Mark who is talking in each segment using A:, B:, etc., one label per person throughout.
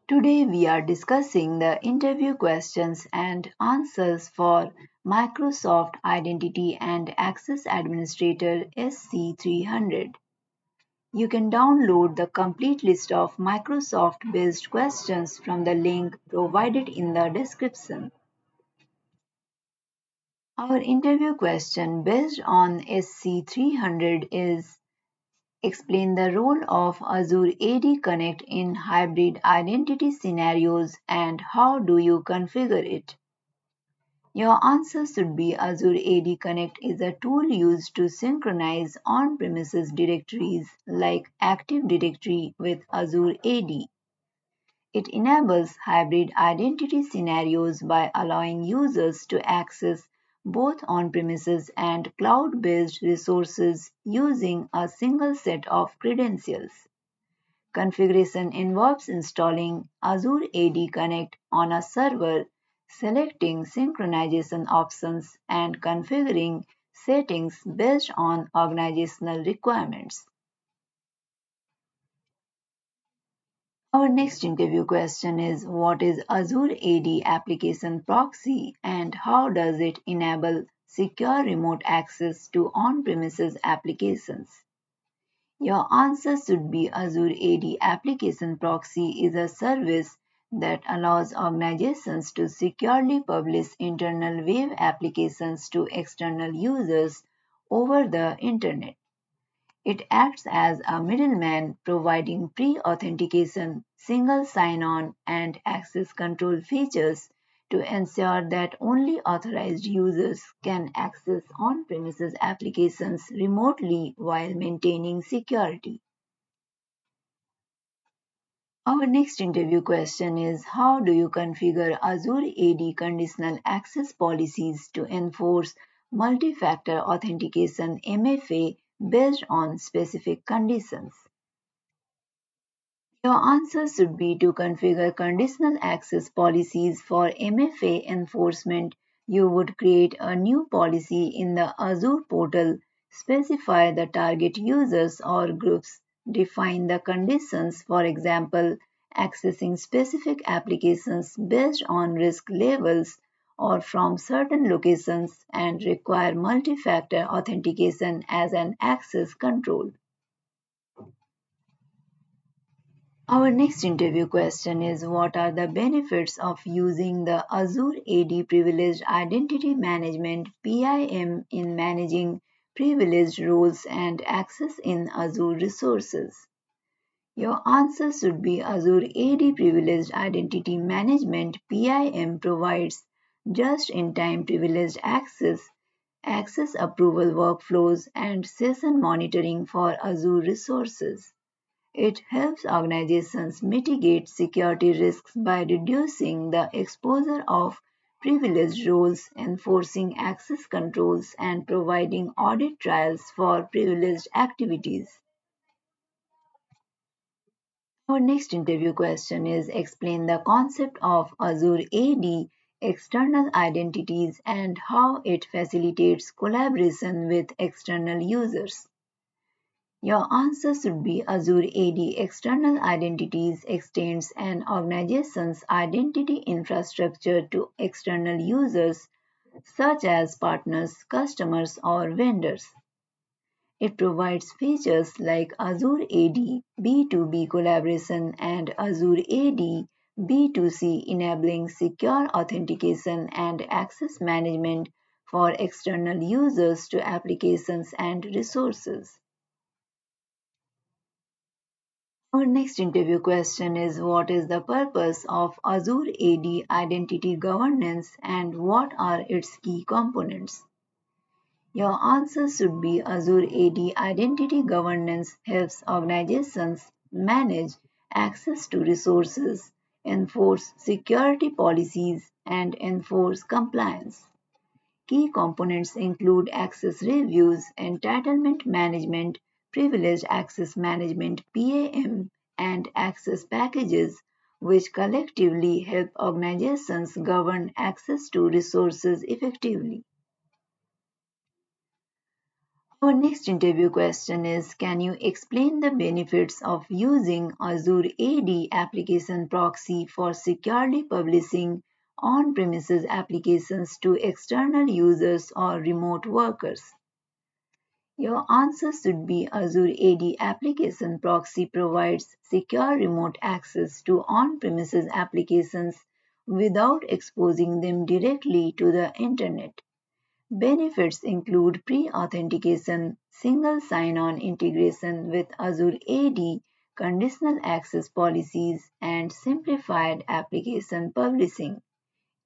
A: Today we are discussing the interview questions and answers for Microsoft Identity and Access Administrator SC-300. You can download the complete list of Microsoft-based questions from the link provided in the description. Our interview question based on SC-300 is: explain the role of Azure AD Connect in hybrid identity scenarios and how do you configure it? Your answer should be Azure AD Connect is a tool used to synchronize on-premises directories like Active Directory with Azure AD. It enables hybrid identity scenarios by allowing users to access both on-premises and cloud-based resources using a single set of credentials. Configuration involves installing Azure AD Connect on a server, selecting synchronization options, and configuring settings based on organizational requirements. Our next interview question is: what is Azure AD Application Proxy and how does it enable secure remote access to on-premises applications? Your answer should be Azure AD Application Proxy is a service that allows organizations to securely publish internal web applications to external users over the Internet. It acts as a middleman, providing pre-authentication, single sign-on, and access control features to ensure that only authorized users can access on-premises applications remotely while maintaining security. Our next interview question is: how do you configure Azure AD conditional access policies to enforce multi-factor authentication MFA based on specific conditions? Your answer should be to configure conditional access policies for MFA enforcement. You would create a new policy in the Azure portal, specify the target users or groups, define the conditions, for example, accessing specific applications based on risk levels or from certain locations, and require multi factor authentication as an access control. Our next interview question is: what are the benefits of using the Azure AD Privileged Identity Management PIM in managing privileged roles and access in Azure resources? Your answer should be Azure AD Privileged Identity Management PIM provides just-in-time privileged access, access approval workflows, and session monitoring for Azure resources. It helps organizations mitigate security risks by reducing the exposure of privileged roles, enforcing access controls, and providing audit trails for privileged activities. Our next interview question is: explain the concept of Azure AD external identities and how it facilitates collaboration with external users. Your answer should be Azure AD external identities extends an organization's identity infrastructure to external users such as partners, customers, or vendors. It provides features like Azure AD B2B collaboration and Azure AD B2C, enabling secure authentication and access management for external users to applications and resources. Our next interview question is: what is the purpose of Azure AD Identity Governance and what are its key components? Your answer should be Azure AD Identity Governance helps organizations manage access to resources, enforce security policies, and enforce compliance. Key components include access reviews, entitlement management, privileged access management (PAM), and access packages, which collectively help organizations govern access to resources effectively. Our next interview question is, can you explain the benefits of using Azure AD application proxy for securely publishing on-premises applications to external users or remote workers? Your answer should be Azure AD application proxy provides secure remote access to on-premises applications without exposing them directly to the internet. Benefits include pre-authentication, single sign-on integration with Azure AD, conditional access policies, and simplified application publishing,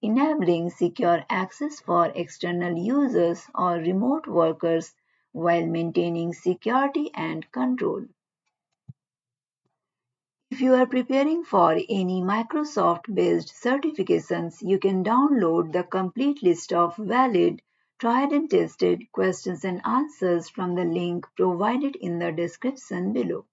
A: enabling secure access for external users or remote workers while maintaining security and control. If you are preparing for any Microsoft-based certifications, you can download the complete list of valid, tried and tested questions and answers from the link provided in the description below.